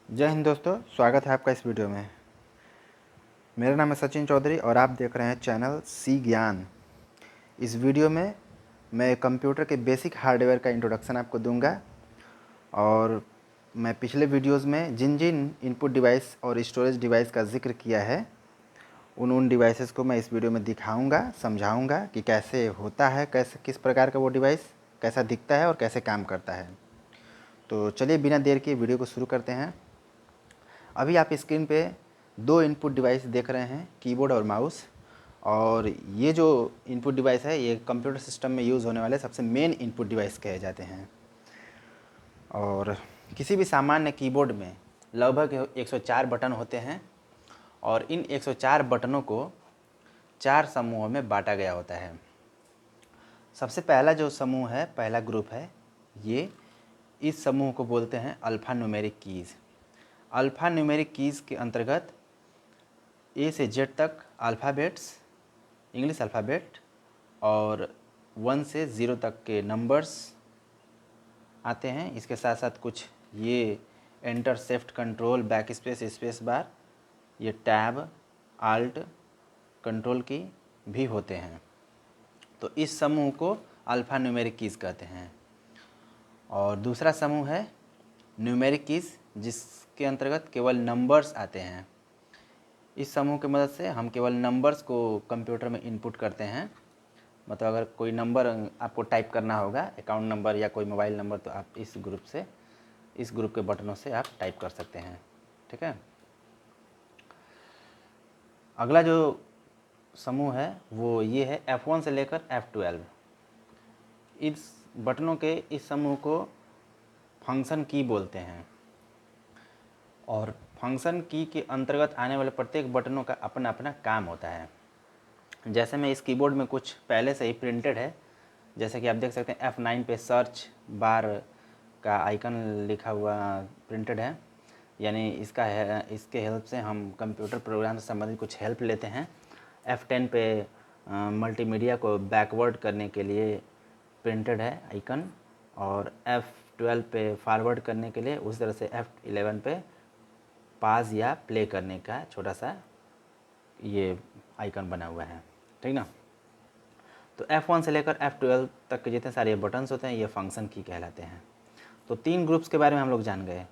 जय हिंद दोस्तों, स्वागत है आपका इस वीडियो में। मेरा नाम है सचिन चौधरी और आप देख रहे हैं चैनल सी ज्ञान। इस वीडियो में मैं कंप्यूटर के बेसिक हार्डवेयर का इंट्रोडक्शन आपको दूंगा और मैं पिछले वीडियोस में जिन जिन इनपुट डिवाइस और स्टोरेज डिवाइस का जिक्र किया है उन डिवाइसेस को मैं इस वीडियो में दिखाऊंगा, समझाऊंगा कि कैसे होता है, कैसे किस प्रकार का वो डिवाइस कैसा दिखता है और कैसे काम करता है। तो चलिए बिना देर के वीडियो को शुरू करते हैं। अभी आप स्क्रीन पे दो इनपुट डिवाइस देख रहे हैं, कीबोर्ड और माउस। और ये जो इनपुट डिवाइस है ये कंप्यूटर सिस्टम में यूज़ होने वाले सबसे मेन इनपुट डिवाइस कहे जाते हैं। और किसी भी सामान्य कीबोर्ड में लगभग 104 बटन होते हैं और इन 104 बटनों को 4 समूहों में बांटा गया होता है। सबसे पहला जो समूह है, पहला ग्रुप है, ये इस समूह को बोलते हैं alpha numeric keys. Alpha numeric keys के अंतर्गत ए से जेड तक अल्फ़ाबेट्स, इंग्लिश अल्फ़ाबेट और 1 से 0 तक के नंबर्स आते हैं। इसके साथ साथ कुछ ये enter, shift, control, back space, space bar, ये टैब, आल्ट, कंट्रोल की भी होते हैं। तो इस समूह को अल्फ़ा न्यूमेरिक कीज़ कहते हैं। और दूसरा समूह है न्यूमेरिक कीज़, जिसके अंतर्गत केवल नंबर्स आते हैं। इस समूह की मदद से हम केवल नंबर्स को कंप्यूटर में इनपुट करते हैं। मतलब अगर कोई नंबर आपको टाइप करना होगा, अकाउंट नंबर या कोई मोबाइल नंबर, तो आप इस ग्रुप के बटनों से आप टाइप कर सकते हैं। ठीक है। अगला जो समूह है वो ये है F1 से लेकर F12। इस बटनों के इस समूह को फंक्शन की बोलते हैं और फंक्शन की के अंतर्गत आने वाले प्रत्येक बटनों का अपना अपना काम होता है। जैसे मैं इस कीबोर्ड में कुछ पहले से ही प्रिंटेड है, जैसे कि आप देख सकते हैं F9 पे सर्च बार का आइकन लिखा हुआ प्रिंटेड है, यानी इसके हेल्प से हम कंप्यूटर प्रोग्राम से संबंधित कुछ हेल्प लेते हैं। F10 पे मल्टीमीडिया को बैकवर्ड करने के लिए प्रिंटेड है आइकन, और F12 पे फॉरवर्ड करने के लिए, उस तरह से F11 पे पाज या प्ले करने का छोटा सा ये आइकन बना हुआ है। ठीक ना। तो F1 से लेकर F12 तक के जितने सारे बटन्स होते हैं ये फंक्शन की कहलाते हैं। तो 3 ग्रुप्स के बारे में हम लोग जान गए।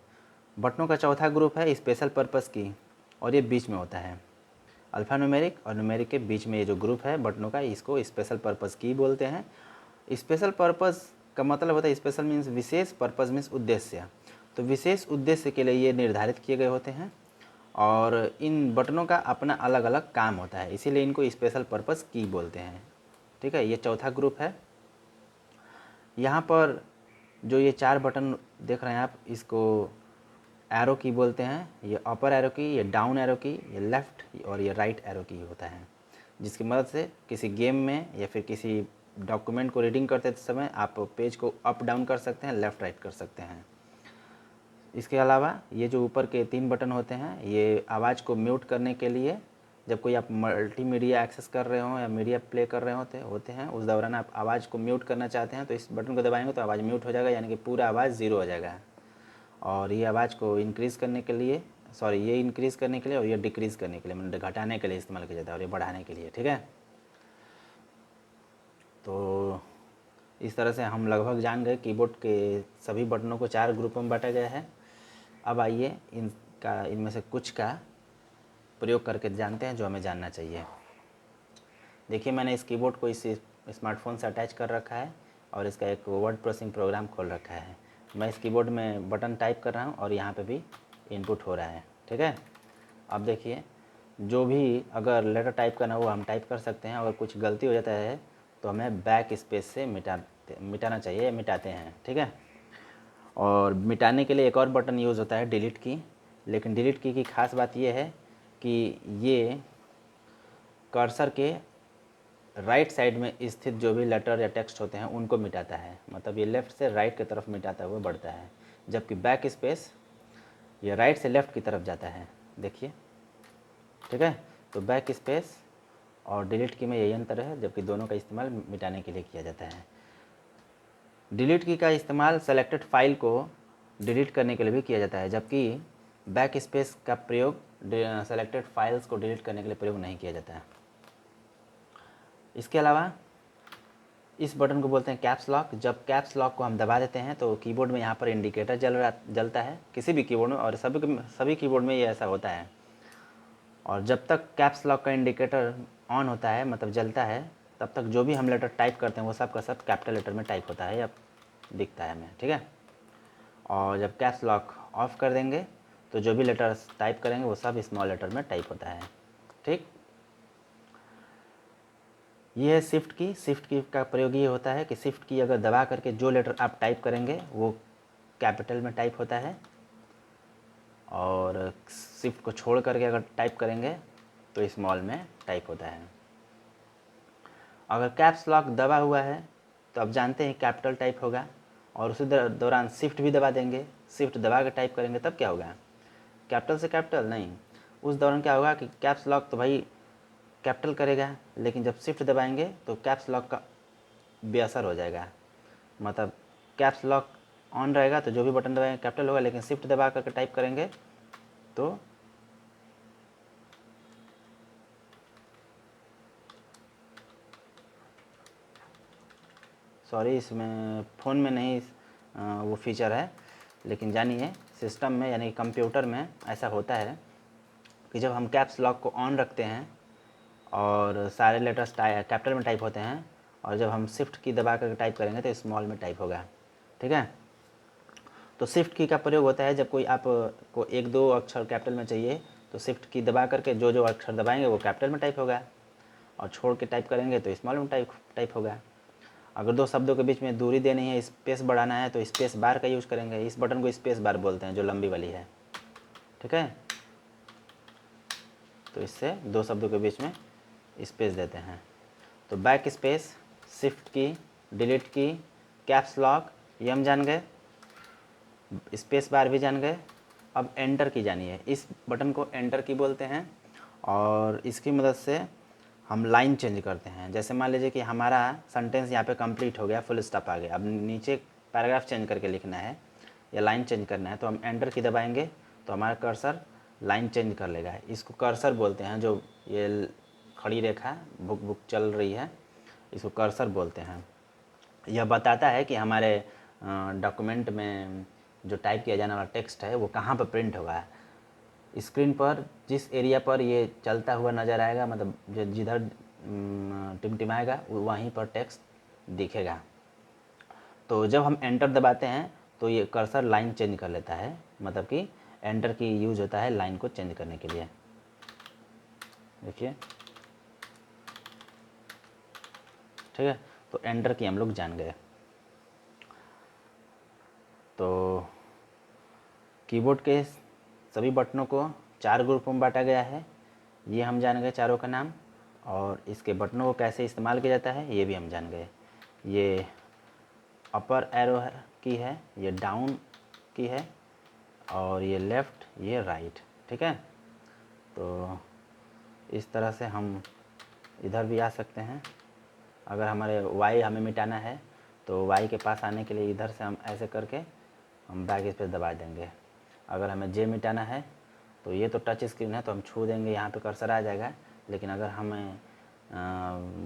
बटनों का चौथा ग्रुप है स्पेशल पर्पस की, और ये बीच में होता है। अल्फ़ा न्यूमेरिक और न्यूमेरिक के बीच में ये जो ग्रुप है बटनों का, इसको स्पेशल पर्पस की बोलते हैं। स्पेशल पर्पस का मतलब होता है, स्पेशल मीन्स विशेष, पर्पस मीन्स उद्देश्य। तो विशेष उद्देश्य के लिए ये निर्धारित किए गए होते हैं और इन बटनों का अपना अलग अलग काम होता है, इसीलिए इनको स्पेशल पर्पस की बोलते हैं। ठीक है, ये चौथा ग्रुप है। यहाँ पर जो ये 4 बटन देख रहे हैं आप, इसको एरो की बोलते हैं। ये अपर एरो की, ये डाउन एरो की, ये लेफ़्ट और ये राइट एरो की होता है, जिसकी मदद से किसी गेम में या फिर किसी डॉक्यूमेंट को रीडिंग करते समय आप पेज को अप डाउन कर सकते हैं, लेफ़्ट राइट कर सकते हैं। इसके अलावा ये जो ऊपर के 3 बटन होते हैं, ये आवाज़ को म्यूट करने के लिए, जब कोई आप मल्टीमीडिया एक्सेस कर रहे हो या मीडिया प्ले कर रहे होते हैं, उस दौरान आप आवाज़ को म्यूट करना चाहते हैं तो इस बटन को दबाएंगे तो आवाज़ म्यूट हो जाएगा, यानी कि पूरा आवाज़ ज़ीरो हो जाएगा। और ये आवाज़ को इंक्रीज़ करने के लिए, ये इंक्रीज़ करने के लिए और ये डिक्रीज़ करने के लिए, मतलब घटाने के लिए इस्तेमाल किया जाता है, और ये बढ़ाने के लिए। ठीक है। तो इस तरह से हम लगभग जान गए कीबोर्ड के सभी बटनों को 4 ग्रुपों में बांटा गया है। अब आइए इनमें से कुछ का प्रयोग करके जानते हैं जो हमें जानना चाहिए। देखिए, मैंने इस कीबोर्ड को इस स्मार्टफोन से अटैच कर रखा है और इसका एक वर्ड प्रोसेसिंग प्रोग्राम खोल रखा है। मैं इस कीबोर्ड में बटन टाइप कर रहा हूँ और यहाँ पे भी इनपुट हो रहा है। ठीक है। अब देखिए, जो भी अगर लेटर टाइप करना हो हम टाइप कर सकते हैं। अगर कुछ गलती हो जाता है तो हमें बैक स्पेस से मिटाना चाहिए, मिटाते हैं। ठीक है। और मिटाने के लिए एक और बटन यूज़ होता है, डिलीट की। लेकिन डिलीट की खास बात यह है कि ये कर्सर के राइट साइड में स्थित जो भी लेटर या टेक्स्ट होते हैं उनको मिटाता है, मतलब ये लेफ़्ट से राइट की तरफ मिटाता हुआ बढ़ता है, जबकि बैक स्पेस ये राइट से लेफ़्ट की तरफ जाता है। देखिए, ठीक है। तो बैक स्पेस और डिलीट की में यही अंतर है, जबकि दोनों का इस्तेमाल मिटाने के लिए किया जाता है। डिलीट की का इस्तेमाल सेलेक्टेड फाइल को डिलीट करने के लिए भी किया जाता है, जबकि बैक स्पेस का प्रयोग सेलेक्टेड फाइल्स को डिलीट करने के लिए प्रयोग नहीं किया जाता है। इसके अलावा इस बटन को बोलते हैं कैप्स लॉक। जब कैप्स लॉक को हम दबा देते हैं तो कीबोर्ड में यहाँ पर इंडिकेटर जलता है किसी भी कीबोर्ड में, और सभी कीबोर्ड में ये ऐसा होता है। और जब तक कैप्स लॉक का इंडिकेटर ऑन होता है, मतलब जलता है, तब तक जो भी हम लेटर टाइप करते हैं वो सब का सब कैपिटल लेटर में टाइप होता है या दिखता है हमें, ठीक है। और जब कैप्स लॉक ऑफ कर देंगे तो जो भी लेटर्स टाइप करेंगे वो सब स्मॉल लेटर में टाइप होता है, ठीक। ये है शिफ्ट की। शिफ्ट की का प्रयोग ये होता है कि शिफ्ट की अगर दबा करके जो लेटर आप टाइप करेंगे वो कैपिटल में टाइप होता है, और शिफ्ट को छोड़ करके अगर टाइप करेंगे तो स्मॉल में टाइप होता है। अगर कैप्स लॉक दबा हुआ है तो आप जानते हैं कैपिटल टाइप होगा, और उसी दौरान शिफ्ट भी दबा देंगे, शिफ्ट दबा के टाइप करेंगे तब क्या होगा, कैपिटल से कैपिटल नहीं, उस दौरान क्या होगा कि कैप्स लॉक तो भाई कैपिटल करेगा, लेकिन जब शिफ्ट दबाएंगे तो कैप्स लॉक का बेअसर हो जाएगा। मतलब कैप्स लॉक ऑन रहेगा तो जो भी बटन दबाएंगे कैपिटल होगा, लेकिन शिफ्ट दबा करके टाइप करेंगे तो सॉरी, इसमें फ़ोन में नहीं वो फीचर है, लेकिन जानिए सिस्टम में यानी कंप्यूटर में ऐसा होता है कि जब हम कैप्स लॉक को ऑन रखते हैं और सारे लेटर्स कैपिटल में टाइप होते हैं, और जब हम शिफ्ट की दबा करके टाइप करेंगे तो स्मॉल में टाइप होगा, ठीक है। तो शिफ्ट की का प्रयोग होता है जब कोई आप को एक दो अक्षर कैपिटल में चाहिए तो शिफ्ट की दबा करके जो जो अक्षर दबाएंगे वो कैपिटल में टाइप होगा, और छोड़ के टाइप करेंगे तो स्मॉल में टाइप होगा। अगर दो शब्दों के बीच में दूरी देनी है, स्पेस बढ़ाना है, तो स्पेस बार का यूज़ करेंगे। इस बटन को स्पेस बार बोलते हैं जो लंबी वाली है, ठीक है। तो इससे दो शब्दों के बीच में स्पेस देते हैं। तो बैक स्पेस, शिफ्ट की, डिलीट की, कैप्स लॉक ये हम जान गए, स्पेस बार भी जान गए। अब एंटर की जानिए। इस बटन को एंटर की बोलते हैं, और इसकी मदद से हम लाइन चेंज करते हैं। जैसे मान लीजिए कि हमारा सेंटेंस यहाँ पे कंप्लीट हो गया, फुल स्टॉप आ गया, अब नीचे पैराग्राफ चेंज करके लिखना है या लाइन चेंज करना है तो हम एंटर की दबाएंगे तो हमारा कर्सर लाइन चेंज कर लेगा। इसको कर्सर बोलते हैं। जो ये खड़ी रेखा बुक बुक चल रही है इसको कर्सर बोलते हैं। यह बताता है कि हमारे डॉक्यूमेंट में जो टाइप किया जाने वाला टेक्स्ट है वो कहाँ पर प्रिंट होगा। स्क्रीन पर जिस एरिया पर ये चलता हुआ नज़र आएगा, मतलब जो जिधर टिमटिमाएगा वहीं पर टेक्स्ट दिखेगा। तो जब हम एंटर दबाते हैं तो ये कर्सर लाइन चेंज कर लेता है, मतलब कि एंटर की यूज होता है लाइन को चेंज करने के लिए। देखिए, ठीक है। तो एंटर की हम लोग जान गए। तो कीबोर्ड के सभी बटनों को 4 ग्रुपों में बांटा गया है, ये हम जान गए चारों का नाम। और इसके बटनों को कैसे इस्तेमाल किया जाता है ये भी हम जान गए। ये अपर एरो की है, ये डाउन की है, और ये लेफ़्ट, ये राइट, ठीक है। तो इस तरह से हम इधर भी आ सकते हैं। अगर हमारे वाई हमें मिटाना है तो वाई के पास आने के लिए इधर से हम ऐसे करके हम बैक स्पेस दबा देंगे। अगर हमें जे मिटाना है तो ये तो टच स्क्रीन है तो हम छू देंगे, यहाँ पे कर्सर आ जाएगा। लेकिन अगर हमें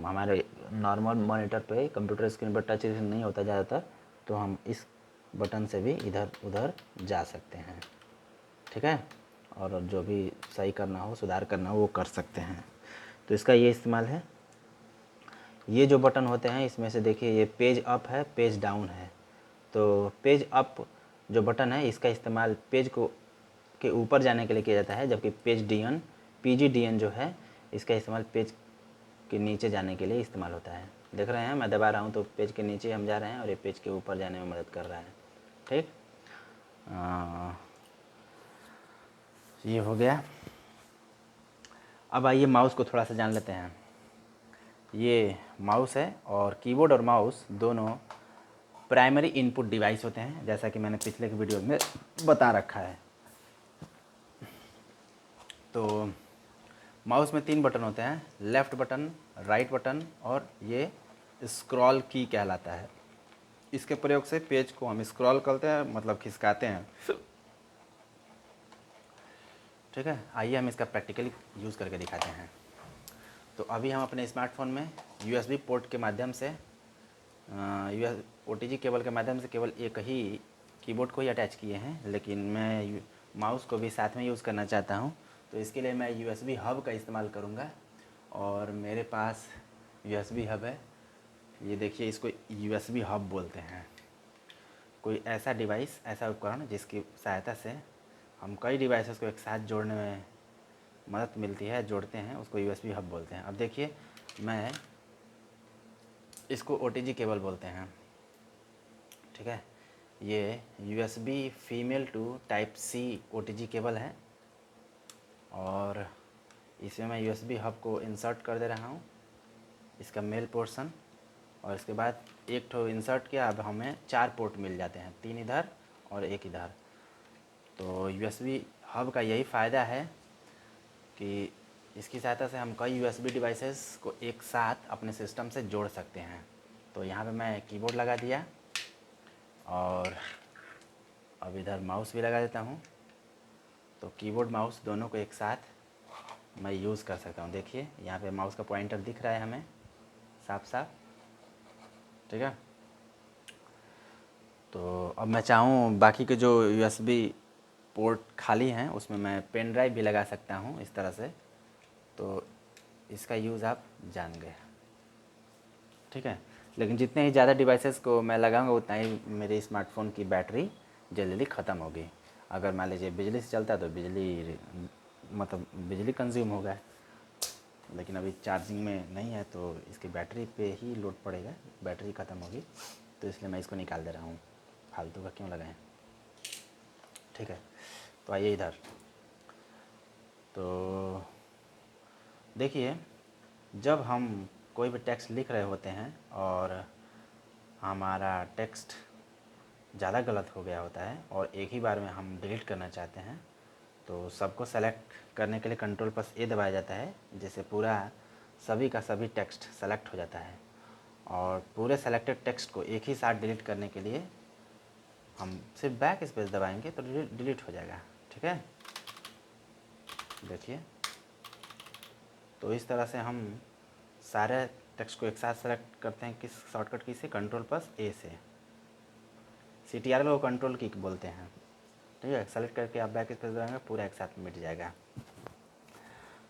हमारे नॉर्मल मॉनिटर पे कंप्यूटर स्क्रीन पर टच स्क्रीन नहीं होता ज़्यादातर, तो हम इस बटन से भी इधर उधर जा सकते हैं, ठीक है। और जो भी सही करना हो, सुधार करना हो वो कर सकते हैं। तो इसका ये इस्तेमाल है। ये जो बटन होते हैं इसमें से देखिए, ये पेज अप है, पेज डाउन है। तो पेज अप जो बटन है इसका इस्तेमाल पेज को के ऊपर जाने के लिए किया जाता है, जबकि पेज डीएन PGDN जो है इसका इस्तेमाल पेज के नीचे जाने के लिए इस्तेमाल होता है। देख रहे हैं मैं दबा रहा हूँ तो पेज के नीचे हम जा रहे हैं और ये पेज के ऊपर जाने में मदद कर रहा है, ठीक। ये हो गया। अब आइए माउस को थोड़ा सा जान लेते हैं। ये माउस है, और कीबोर्ड और माउस दोनों प्राइमरी इनपुट डिवाइस होते हैं, जैसा कि मैंने पिछले के वीडियो में बता रखा है। तो माउस में 3 बटन होते हैं, लेफ़्ट बटन, राइट बटन, और ये स्क्रॉल की कहलाता है। इसके प्रयोग से पेज को हम स्क्रॉल करते हैं, मतलब खिसकाते हैं। ठीक है, आइए हम इसका प्रैक्टिकली यूज़ करके दिखाते हैं। तो अभी हम अपने स्मार्टफोन में USB पोर्ट के माध्यम से OTG केबल के माध्यम से केवल एक ही कीबोर्ड को ही अटैच किए हैं, लेकिन मैं माउस को भी साथ में यूज़ करना चाहता हूं, तो इसके लिए मैं USB हब का इस्तेमाल करूंगा। और मेरे पास USB हब है, ये देखिए, इसको USB हब बोलते हैं। कोई ऐसा डिवाइस, ऐसा उपकरण जिसकी सहायता से हम कई डिवाइसेस को एक साथ जोड़ने में मदद मिलती है, जोड़ते हैं, उसको USB हब बोलते हैं। अब देखिए, मैं इसको OTG केबल बोलते हैं, ठीक है। ये USB female to type C OTG cable है और इसमें मैं USB हब को इंसर्ट कर दे रहा हूँ, इसका मेल पोर्शन। और इसके बाद एक ठो इंसर्ट किया, अब हमें 4 पोर्ट मिल जाते हैं, 3 इधर और 1 इधर। तो USB हब का यही फ़ायदा है कि इसकी सहायता से हम कई USB डिवाइसेस को एक साथ अपने सिस्टम से जोड़ सकते हैं। तो यहाँ पे मैं कीबोर्ड लगा दिया और अब इधर माउस भी लगा देता हूँ, तो कीबोर्ड माउस दोनों को एक साथ मैं यूज़ कर सकता हूँ। देखिए, यहाँ पे माउस का पॉइंटर दिख रहा है हमें साफ साफ, ठीक है। तो अब मैं चाहूँ बाकी के जो USB पोर्ट खाली हैं उसमें मैं पेन ड्राइव भी लगा सकता हूँ इस तरह से, तो इसका यूज़ आप जान गए, ठीक है। लेकिन जितने ही ज़्यादा डिवाइसेस को मैं लगाऊंगा उतना ही मेरे स्मार्टफोन की बैटरी जल्दी ख़त्म होगी। अगर मान लीजिए बिजली से चलता है तो बिजली कंज्यूम होगा, लेकिन अभी चार्जिंग में नहीं है तो इसकी बैटरी पे ही लोड पड़ेगा, बैटरी ख़त्म होगी, तो इसलिए मैं इसको निकाल दे रहा हूँ, फालतू का क्यों लगाएं, ठीक है। तो आइए इधर, तो देखिए, जब हम कोई भी टेक्स्ट लिख रहे होते हैं और हमारा टेक्स्ट ज़्यादा गलत हो गया होता है और एक ही बार में हम डिलीट करना चाहते हैं, तो सबको सेलेक्ट करने के लिए Ctrl+A दबाया जाता है, जिससे पूरा सभी का सभी टेक्स्ट सेलेक्ट हो जाता है। और पूरे सेलेक्टेड टेक्स्ट को एक ही साथ डिलीट करने के लिए हम सिर्फ बैक स्पेस दबाएंगे तो डिलीट हो जाएगा, ठीक है। देखिए, तो इस तरह से हम सारे टेक्स्ट को एक साथ सेलेक्ट करते हैं, किस शॉर्टकट की से, Ctrl+A से। CTRL को कंट्रोल की बोलते हैं, ठीक है। सेलेक्ट करके आप बैक स्पेस दबाएंगे, पूरा एक साथ मिट जाएगा।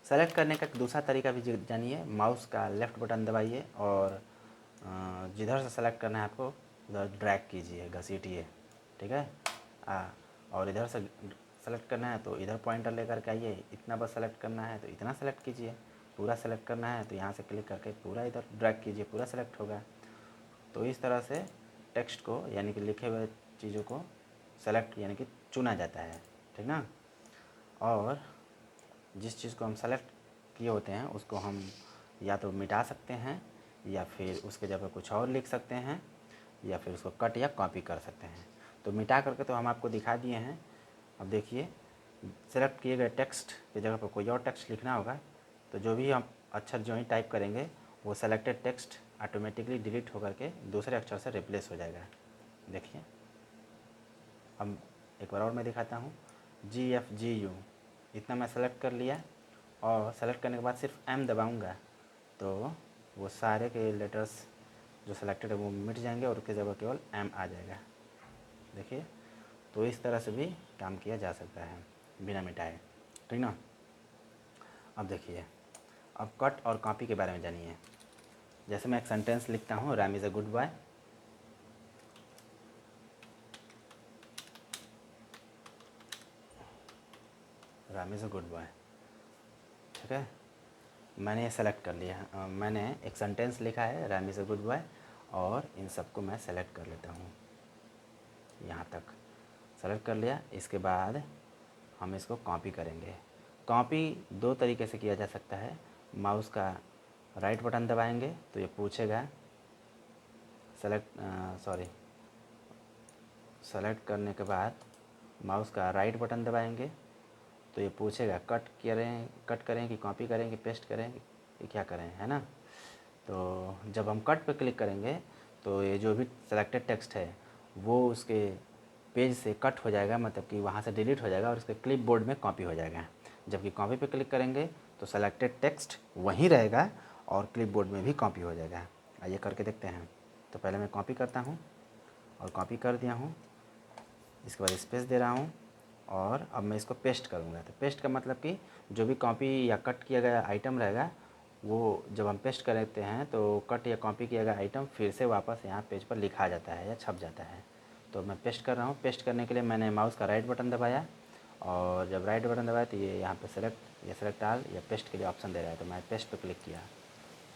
सेलेक्ट करने का दूसरा तरीका भी जानिए, माउस का लेफ़्ट बटन दबाइए और जिधर से सेलेक्ट करना है आपको उधर ड्रैग कीजिए, घसीटिए, ठीक है। और इधर से सेलेक्ट करना है तो इधर पॉइंटर लेकर के आइए, इतना बस सेलेक्ट करना है तो इतना सेलेक्ट कीजिए, पूरा सेलेक्ट करना है तो यहाँ से क्लिक करके पूरा इधर ड्रैग कीजिए, पूरा सेलेक्ट होगा। तो इस तरह से टेक्स्ट को, यानी कि लिखे हुए चीज़ों को सेलेक्ट यानी कि चुना जाता है, ठीक ना। और जिस चीज़ को हम सेलेक्ट किए होते हैं उसको हम या तो मिटा सकते हैं या फिर उसके जगह कुछ और लिख सकते हैं या फिर उसको कट या कॉपी कर सकते हैं। तो मिटा करके तो हम आपको दिखा दिए हैं। अब देखिए, सेलेक्ट किए गए टेक्स्ट की जगह पर कोई और टेक्स्ट लिखना होगा तो जो भी हम अक्षर जो ही टाइप करेंगे वो सेलेक्टेड टेक्स्ट ऑटोमेटिकली डिलीट होकर के दूसरे अक्षर से रिप्लेस हो जाएगा। देखिए, अब एक बार और मैं दिखाता हूँ, GFGU, इतना मैं सेलेक्ट कर लिया और सेलेक्ट करने के बाद सिर्फ M दबाऊँगा तो वो सारे के लेटर्स जो सेलेक्टेड है वो मिट जाएंगे और उसकी जगह केवल M आ जाएगा। देखिए, तो इस तरह से भी काम किया जा सकता है बिना मिटाए, ठीक ना। अब देखिए, अब कट और कॉपी के बारे में जानिए। जैसे मैं एक सेंटेंस लिखता हूँ, Ram is a good boy, Ram is a good boy, ठीक है। मैंने ये सेलेक्ट कर लिया, मैंने एक सेंटेंस लिखा है, Ram is a good boy, और इन सबको मैं सेलेक्ट कर लेता हूँ, यहाँ तक सेलेक्ट कर लिया। इसके बाद हम इसको कॉपी करेंगे। कॉपी दो तरीके से किया जा सकता है, माउस का राइट बटन दबाएंगे तो ये पूछेगा सेलेक्ट करने के बाद माउस का राइट बटन दबाएंगे तो ये पूछेगा कट करें कि कॉपी करें कि पेस्ट करें कि क्या करें, है ना। तो जब हम कट पे क्लिक करेंगे तो ये जो भी सेलेक्टेड टेक्स्ट है वो उसके पेज से कट हो जाएगा, मतलब कि वहाँ से डिलीट हो जाएगा और उसके क्लिपबोर्ड में कॉपी हो जाएगा। जबकि कॉपी पे क्लिक करेंगे तो सेलेक्टेड टेक्स्ट वहीं रहेगा और क्लिपबोर्ड में भी कॉपी हो जाएगा। आइए करके देखते हैं। तो पहले मैं कॉपी करता हूँ और कॉपी कर दिया हूँ, इसके बाद स्पेस दे रहा हूँ और अब मैं इसको पेस्ट करूँगा। तो पेस्ट का मतलब कि जो भी कॉपी या कट किया गया आइटम रहेगा वो जब हम पेस्ट करते हैं तो कट या कॉपी किया गया आइटम फिर से वापस यहाँ पेज पर लिखा जाता है या छप जाता है। तो मैं पेस्ट कर रहा हूँ। पेस्ट करने के लिए मैंने माउस का राइट बटन दबाया और जब राइट बटन दबाया तो ये यहाँ पे सेलेक्ट या सेलेक्ट आल या पेस्ट के लिए ऑप्शन दे रहा है। तो मैं पेस्ट पे क्लिक किया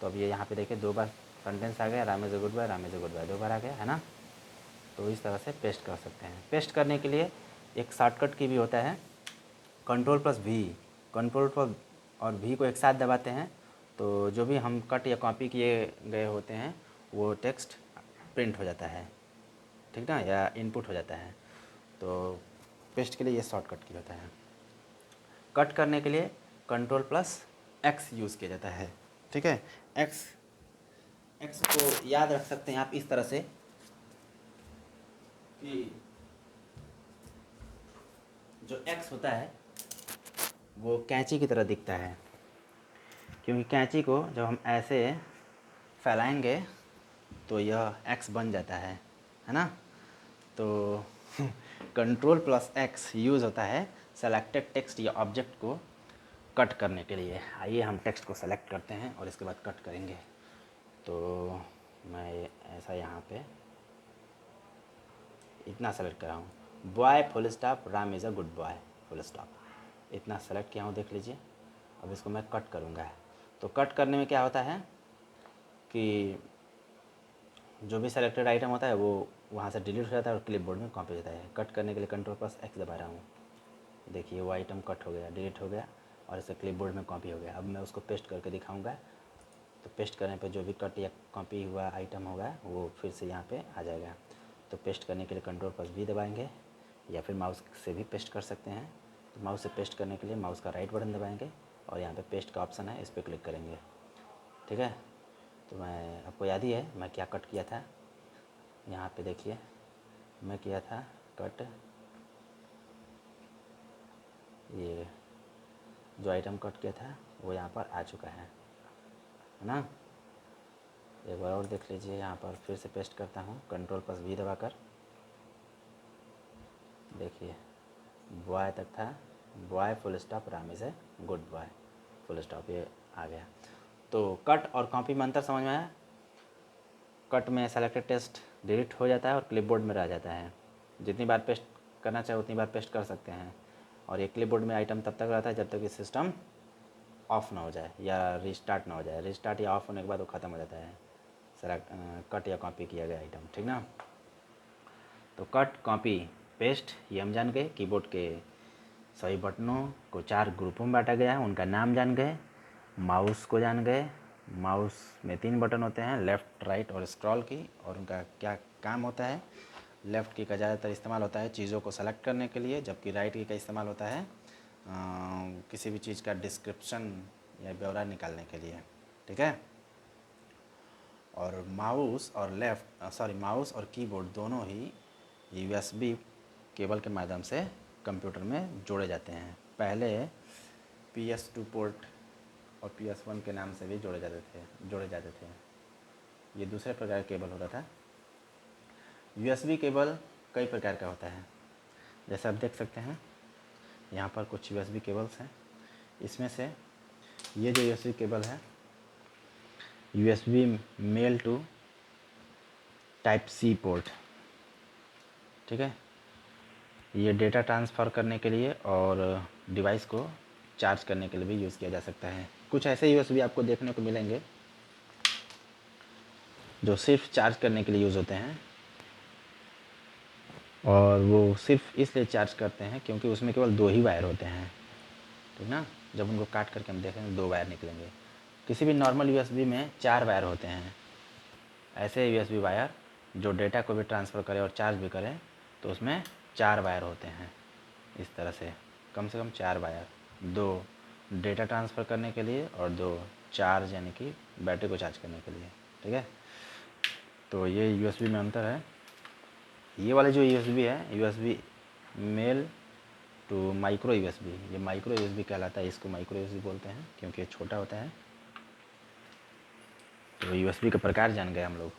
तो अब ये यहाँ पे देखिए 2 बार सेंटेंस आ गया, Ram is a good boy, Ram is a good boy 2 बार आ गया है ना। तो इस तरह से पेस्ट कर सकते हैं। पेस्ट करने के लिए एक शॉर्टकट की भी होता है, कंट्रोल+V। कंट्रोल और V को एक साथ दबाते हैं तो जो भी हम कट या कॉपी किए गए होते हैं वो टेक्स्ट प्रिंट हो जाता है, ठीक ना, या इनपुट हो जाता है। तो पेस्ट के लिए ये शॉर्टकट की होता है। कट करने के लिए कंट्रोल+X यूज़ किया जाता है, ठीक है। एक्स को याद रख सकते हैं आप इस तरह से कि जो एक्स होता है वो कैंची की तरह दिखता है, क्योंकि कैंची को जब हम ऐसे फैलाएंगे तो यह एक्स बन जाता है ना। तो कंट्रोल+X यूज़ होता है सेलेक्टेड टेक्स्ट या ऑब्जेक्ट को कट करने के लिए। आइए हम टेक्स्ट को सेलेक्ट करते हैं और इसके बाद कट करेंगे। तो मैं ऐसा यहाँ पे इतना सेलेक्ट कर रहा हूँ, boy full stop, Ram is a good boy full stop, इतना सेलेक्ट किया हूँ, देख लीजिए। अब इसको मैं कट करूँगा। तो कट करने में क्या होता है कि जो भी सेलेक्टेड आइटम होता है वो वहाँ से डिलीट हो जाता है और क्लिपबोर्ड में कॉपी हो जाता है। कट करने के लिए कंट्रोल+X दबा रहा हूँ, देखिए वो आइटम कट हो गया, डिलीट हो गया और इसे क्लिपबोर्ड में कॉपी हो गया। अब मैं उसको पेस्ट करके दिखाऊंगा। तो पेस्ट करने पे जो भी कट या कॉपी हुआ आइटम होगा वो फिर से यहाँ पे आ जाएगा। तो पेस्ट करने के लिए कंट्रोल+V दबाएंगे या फिर माउस से भी पेस्ट कर सकते हैं। तो माउस से पेस्ट करने के लिए माउस का राइट बटन दबाएंगे और यहाँ पे पेस्ट का ऑप्शन है, इस पर क्लिक करेंगे, ठीक है। तो मैं आपको याद ही है मैं क्या कट किया था। यहाँ पे देखिए मैं किया था कट, ये जो आइटम कट किया था वो यहाँ पर आ चुका है ना। एक बार और देख लीजिए, यहाँ पर फिर से पेस्ट करता हूँ कंट्रोल+V दबाकर, देखिए बॉय तक था, boy full stop, Ram is a good boy full stop, ये आ गया। तो कट और कॉपी में अंतर समझ में आया। कट में सेलेक्टेड टेक्स्ट डिलीट हो जाता है और क्लिपबोर्ड में रह जाता है। जितनी बार पेस्ट करना चाहे उतनी बार पेस्ट कर सकते हैं। और ये क्लिपबोर्ड में आइटम तब तक रहता है जब तक कि सिस्टम ऑफ ना हो जाए या रिस्टार्ट ना हो जाए। रिस्टार्ट या ऑफ होने के बाद वो ख़त्म हो जाता है सेलेक्ट कट या कॉपी किया गया आइटम, ठीक ना। तो कट, कॉपी, पेस्ट ये हम जान गए। कीबोर्ड के सभी बटनों को 4 ग्रुपों में बांटा गया है, उनका नाम जान गए। माउस को जान गए, माउस में 3 बटन होते हैं, लेफ़्ट, राइट और स्क्रॉल की, और उनका क्या काम होता है। लेफ़्ट की का ज़्यादातर इस्तेमाल होता है चीज़ों को सेलेक्ट करने के लिए, जबकि राइट की का इस्तेमाल होता है किसी भी चीज़ का डिस्क्रिप्शन या ब्यौरा निकालने के लिए, ठीक है। और माउस और कीबोर्ड दोनों ही USB केबल के माध्यम से कंप्यूटर में जोड़े जाते हैं। पहले PS2 पोर्ट और PS1 के नाम से भी जोड़े जाते थे। ये दूसरे प्रकार का केबल होता था। USB केबल कई प्रकार का होता है, जैसे आप देख सकते हैं यहाँ पर कुछ USB केबल्स हैं। इसमें से ये जो USB केबल है USB male to Type-C port, ठीक है। ये डेटा ट्रांसफ़र करने के लिए और डिवाइस को चार्ज करने के लिए भी यूज़ किया जा सकता है। कुछ ऐसे USB आपको देखने को मिलेंगे जो सिर्फ चार्ज करने के लिए यूज़ होते हैं, और वो सिर्फ इसलिए चार्ज करते हैं क्योंकि उसमें केवल 2 ही वायर होते हैं, ठीक ना। जब उनको काट करके हम देखेंगे 2 वायर निकलेंगे। किसी भी नॉर्मल USB में 4 वायर होते हैं। ऐसे USB वायर जो डेटा को भी ट्रांसफ़र करें और चार्ज भी करें, तो उसमें 4 वायर होते हैं। इस तरह से कम 4 वायर, 2 डेटा ट्रांसफ़र करने के लिए और 2 चार्ज यानी कि बैटरी को चार्ज करने के लिए, ठीक है। तो ये USB में अंतर है। ये वाले जो USB है USB male to micro USB. ये माइक्रो यूएसबी कहलाता है, इसको माइक्रो यूएसबी बोलते हैं क्योंकि ये छोटा होता है। तो यूएसबी का प्रकार जान गए हम लोग।